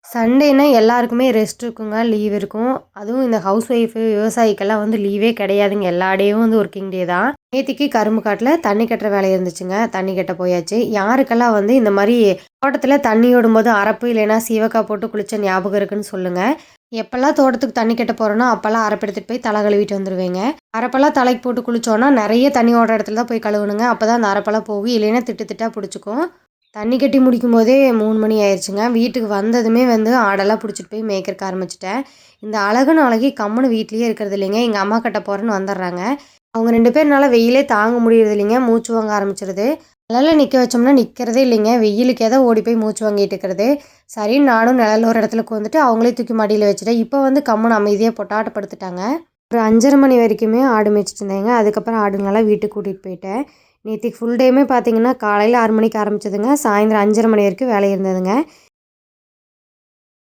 சண்டேனா எல்லாருக்குமே ரெஸ்ட் இருக்குங்க. லீவ் இருக்கும். அதுவும் இந்த ஹவுஸ் ஒய்ஃபு, விவசாயிக்கெல்லாம் வந்து லீவே கிடையாதுங்க. எல்லா டேயும் வந்து ஒர்க்கிங் டே தான். நேத்திக்கு கரும்பு காட்டுல தண்ணி கட்டுற வேலை இருந்துச்சுங்க. தண்ணி கட்ட போயாச்சு. யாருக்கெல்லாம் வந்து இந்த மாரி தோட்டத்துல தண்ணி விடும்போது அரப்பு இல்லைன்னா சீவக்காய் போட்டு குளிச்ச ஞாபகம் இருக்குன்னு சொல்லுங்க. எப்பல்லாம் தோட்டத்துக்கு தண்ணி கட்ட போறோனோ, அப்பல்லாம் அரப்பு எடுத்துட்டு போய் தலை கழுவிட்டு வந்துருவேங்க. அரப்பெல்லாம் தலைக்கு போட்டு குளிச்சோம்னா, நெறைய தண்ணி ஓடுற இடத்துல தான் போய் கழுவணுங்க. அப்பதான் அந்த அரப்பெல்லாம் போகும். இல்லைன்னா திட்டு திட்டா புடிச்சுக்கும். தண்ணி கட்டி முடிக்கும்போதே 3 மணி ஆயிருச்சுங்க. வீட்டுக்கு வந்ததுமே வந்து ஆடெல்லாம் புடிச்சிட்டு போய் மேய்க்கிறக்கு ஆரம்பிச்சுட்டேன். இந்த அழகுன்னு அழகி கம்முனு வீட்லயே இருக்கிறது இல்லைங்க. எங்க அம்மா கட்ட போறேன்னு வந்துடுறாங்க. அவங்க 2 பேர்னால வெயிலே தாங்க முடியறது இல்லைங்க. மூச்சு வாங்க ஆரம்பிச்சுருது. நிழல்ல நிக்க வச்சோம்னா நிக்கிறதே இல்லைங்க. வெயிலுக்கே தான் ஓடி போய் மூச்சு வாங்கிட்டு இருக்கிறது. சரின்னு நானும் நிழல்ல ஒரு இடத்துல உட்காந்துட்டு அவங்களே தூக்கி மடியில வச்சுட்டேன். இப்போ வந்து கம்முனு அமைதியா பொட்டாட்ட படுத்துட்டாங்க. ஒரு 5:30 மணி வரைக்குமே ஆடு மேய்ச்சிட்டு இருந்தேங்க. அதுக்கப்புறம் ஆடுங்களெல்லாம் வீட்டுக்கு கூட்டிட்டு போயிட்டேன். நேத்திக்கு ஃபுல் டேயுமே பார்த்தீங்கன்னா, காலையில 6 மணிக்கு ஆரம்பிச்சதுங்க. சாயந்தரம் 5:30 மணி வரைக்கும் வேலை இருந்ததுங்க.